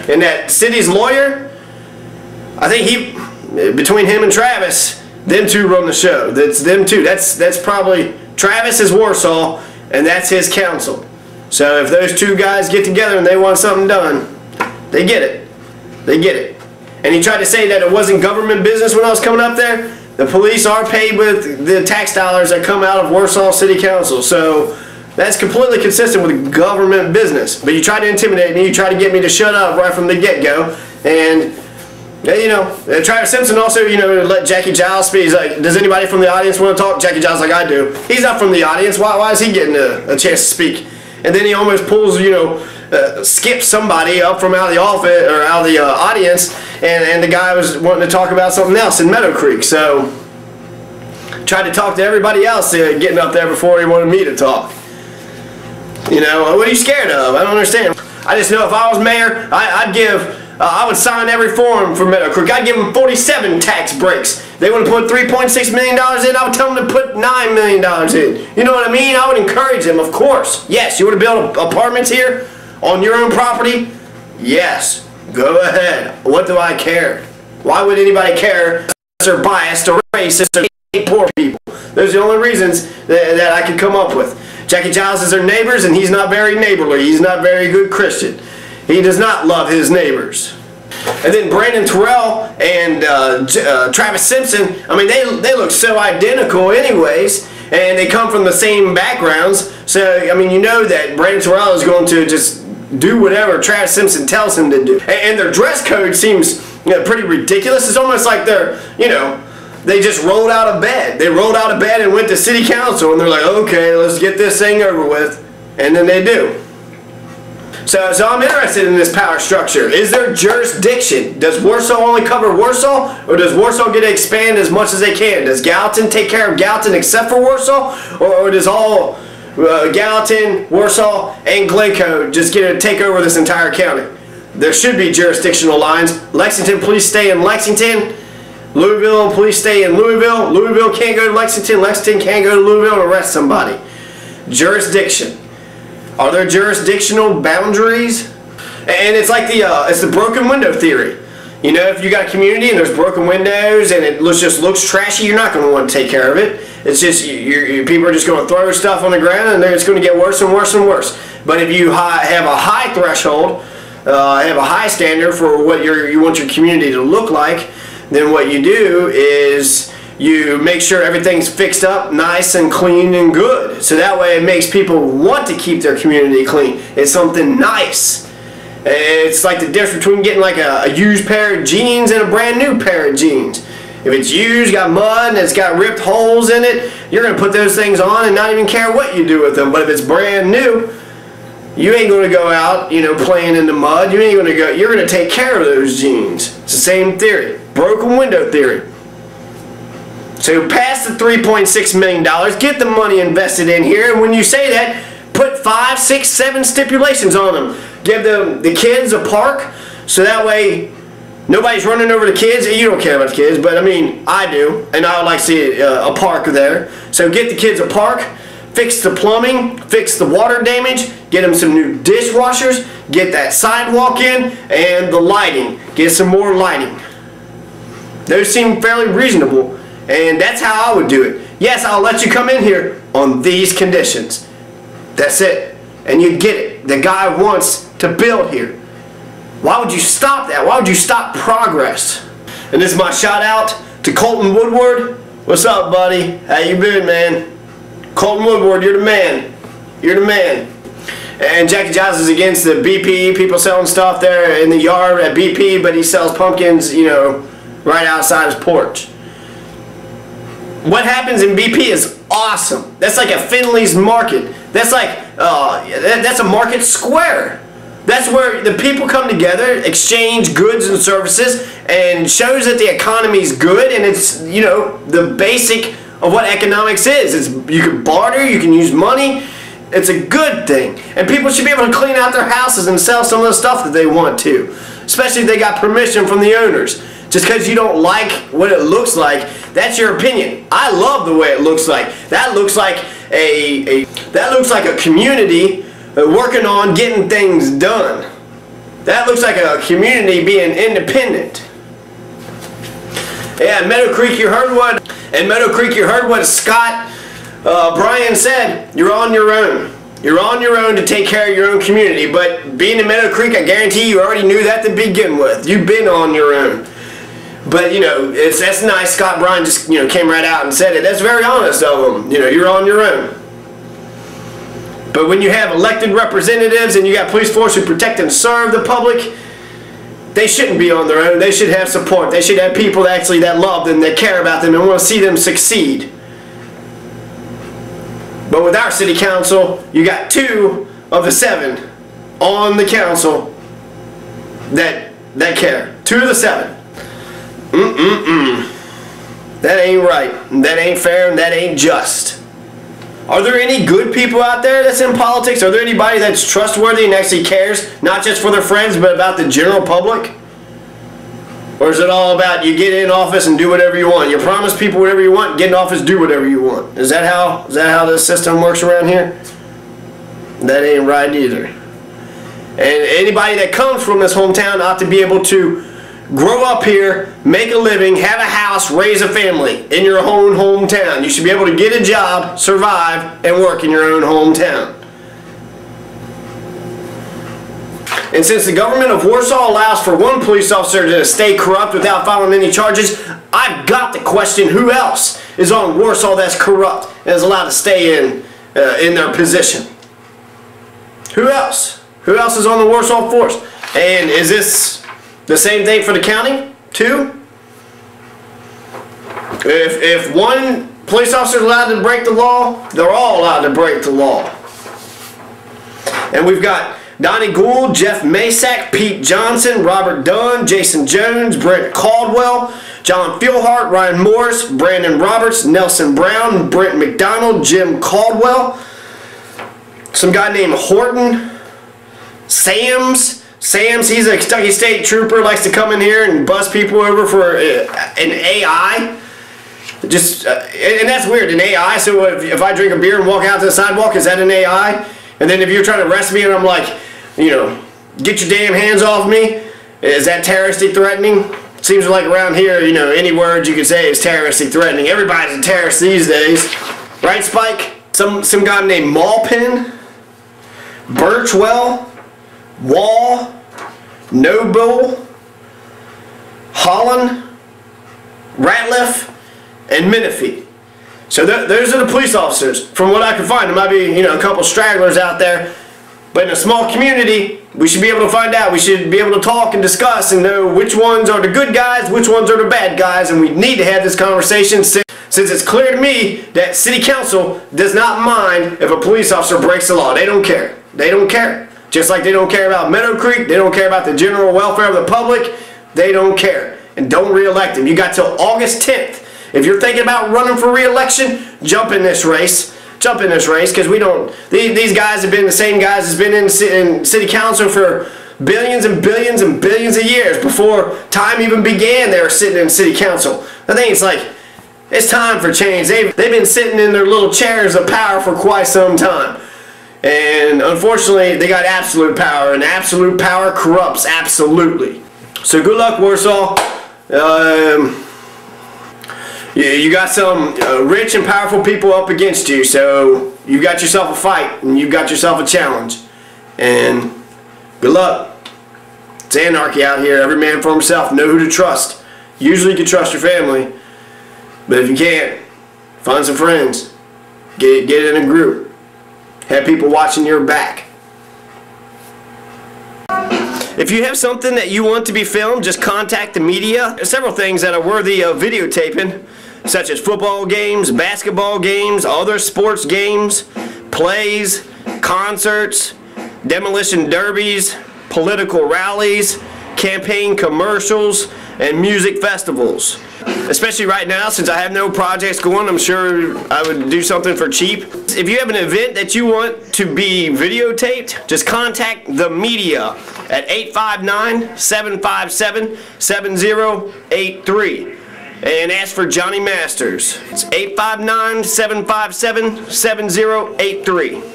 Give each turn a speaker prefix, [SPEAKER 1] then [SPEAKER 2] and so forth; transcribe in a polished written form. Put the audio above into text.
[SPEAKER 1] And that city's lawyer, I think between him and Travis, them two run the show. That's them two. That's probably, Travis is Warsaw, and that's his counsel. So if those two guys get together and they want something done, they get it. They get it. And he tried to say that it wasn't government business when I was coming up there. The police are paid with the tax dollars that come out of Warsaw City Council. So that's completely consistent with government business. But you tried to intimidate me. You tried to get me to shut up right from the get-go. And, you know, Travis Simpson also, you know, let Jackie Giles speak. He's like, does anybody from the audience want to talk? Jackie Giles like, I do. He's not from the audience. Why is he getting a chance to speak? And then he almost pulls, you know, skips somebody up from out of the office or out of the audience, and the guy was wanting to talk about something else in Meadow Creek. So tried to talk to everybody else getting up there before he wanted me to talk. You know, what are you scared of? I don't understand. I just know if I was mayor, I would sign every form for Meadow Creek. I'd give them 47 tax breaks. They want to put $3.6 million in, I would tell them to put $9 million in. You know what I mean? I would encourage them, of course. Yes, you want to build apartments here on your own property? Yes, go ahead. What do I care? Why would anybody care unless they're biased or racist or hate poor people? Those are the only reasons that I could come up with. Jackie Giles is their neighbors, and he's not very neighborly. He's not a very good Christian. He does not love his neighbors. And then Brandon Terrell and Travis Simpson, I mean, they look so identical anyways, and they come from the same backgrounds. So, I mean, you know that Brandon Terrell is going to just do whatever Travis Simpson tells him to do. And their dress code seems, you know, pretty ridiculous. It's almost like they're, you know, they just rolled out of bed. They rolled out of bed and went to city council, and they're like, okay, let's get this thing over with. And then they do. So I'm interested in this power structure. Is there jurisdiction? Does Warsaw only cover Warsaw, or does Warsaw get to expand as much as they can? Does Gallatin take care of Gallatin except for Warsaw, or does all Gallatin, Warsaw, and Glencoe just get to take over this entire county? There should be jurisdictional lines. Lexington police stay in Lexington. Louisville police stay in Louisville. Louisville can't go to Lexington. Lexington can't go to Louisville and arrest somebody. Jurisdiction. Are there jurisdictional boundaries? And it's like it's the broken window theory. You know, if you got a community and there's broken windows and it just looks trashy, you're not going to want to take care of it. It's just people are just going to throw stuff on the ground, and it's going to get worse and worse and worse. But if you have a high threshold, have a high standard for what you want your community to look like, then what you do is you make sure everything's fixed up nice and clean and good. So that way it makes people want to keep their community clean. It's something nice. It's like the difference between getting like a used pair of jeans and a brand new pair of jeans. If it's used, got mud, and it's got ripped holes in it, you're going to put those things on and not even care what you do with them. But if it's brand new, you ain't going to go out, you know, playing in the mud. You ain't going to go. You're going to take care of those jeans. It's the same theory. Broken window theory. So pass the $3.6 million, get the money invested in here, and when you say that, put 5, 6, 7 stipulations on them. Give the kids a park, so that way nobody's running over the kids. You don't care about the kids, but I mean, I do, and I would like to see a park there. So get the kids a park, fix the plumbing, fix the water damage, get them some new dishwashers, get that sidewalk in, and the lighting. Get some more lighting. Those seem fairly reasonable. And that's how I would do it. Yes, I'll let you come in here on these conditions. That's it. And you get it. The guy wants to build here. Why would you stop that? Why would you stop progress? And this is my shout out to Colton Woodward. What's up, buddy? How you been, man? Colton Woodward, you're the man. You're the man. And Jackie Giles is against the BP, people selling stuff there in the yard at BP, but he sells pumpkins, you know, right outside his porch. What happens in BP is awesome. That's like a Finley's Market. That's like, that's a market square. That's where the people come together, exchange goods and services, and shows that the economy's good, and it's, you know, the basic of what economics is. You can barter, you can use money. It's a good thing. And people should be able to clean out their houses and sell some of the stuff that they want to, especially if they got permission from the owners. Just because you don't like what it looks like, that's your opinion. I love the way it looks like. That looks like a community working on getting things done. That looks like a community being independent. Yeah, in Meadow Creek, you heard what Scott Bryan said. You're on your own. You're on your own to take care of your own community. But being in Meadow Creek, I guarantee you already knew that to begin with. You've been on your own. But, you know, that's nice. Scott Bryan just, you know, came right out and said it. That's very honest of him. You know, you're on your own. But when you have elected representatives and you got police force who protect and serve the public, they shouldn't be on their own. They should have support. They should have people that love them, that care about them, and want to see them succeed. But with our city council, you got 2 of the 7 on the council that care. 2 of the 7. That ain't right. That ain't fair, and that ain't just. Are there any good people out there that's in politics? Are there anybody that's trustworthy and actually cares, not just for their friends, but about the general public? Or is it all about you get in office and do whatever you want? You promise people whatever you want, get in office, do whatever you want. Is that how the system works around here? That ain't right either. And anybody that comes from this hometown ought to be able to grow up here, make a living, have a house, raise a family in your own hometown. You should be able to get a job, survive, and work in your own hometown. And since the government of Warsaw allows for one police officer to stay corrupt without filing any charges, I've got to question who else is on Warsaw that's corrupt and is allowed to stay in their position. Who else? Who else is on the Warsaw force? And is this the same thing for the county, too? If one police officer is allowed to break the law, they're all allowed to break the law. And we've got Donnie Gould, Jeff Masak, Pete Johnson, Robert Dunn, Jason Jones, Brent Caldwell, John Fieldhart, Ryan Morris, Brandon Roberts, Nelson Brown, Brent McDonald, Jim Caldwell, some guy named Horton, Sams, he's a Kentucky State trooper, likes to come in here and bust people over for an AI. And that's weird, an AI. So if I drink a beer and walk out to the sidewalk, is that an AI? And then if you're trying to arrest me and I'm like, you know, get your damn hands off me, is that terroristic threatening? Seems like around here, you know, any words you could say is terroristic threatening. Everybody's a terrorist these days. Right, Spike? Some guy named Maupin, Birchwell, Wall, Noble, Holland, Ratliff, and Menifee. So those are the police officers. From what I can find, there might be, you know, a couple stragglers out there. But in a small community, we should be able to find out. We should be able to talk and discuss and know which ones are the good guys, which ones are the bad guys, and we need to have this conversation since it's clear to me that City Council does not mind if a police officer breaks the law. They don't care. They don't care. Just like they don't care about Meadow Creek, they don't care about the general welfare of the public, they don't care. And don't re-elect him. You got till August 10th. If you're thinking about running for re-election, jump in this race. Jump in this race, because we don't. These guys have been the same guys that's been in City Council for billions and billions and billions of years. Before time even began, they were sitting in City Council. I think it's like, it's time for change. They've been sitting in their little chairs of power for quite some time. And unfortunately, they got absolute power, and absolute power corrupts absolutely. So good luck, Warsaw. You got some rich and powerful people up against you, so you got yourself a fight, and you got yourself a challenge. And good luck. It's anarchy out here. Every man for himself. Know who to trust. Usually you can trust your family, but if you can't, find some friends. Get in a group. Have people watching your back. If you have something that you want to be filmed, just contact the media. There's several things that are worthy of videotaping, such as football games, basketball games, other sports games, plays, concerts, demolition derbies, political rallies, campaign commercials, and music festivals. Especially right now, since I have no projects going, I'm sure I would do something for cheap. If you have an event that you want to be videotaped, just contact the media at 859-757-7083 and ask for Johnny Masters. It's 859-757-7083.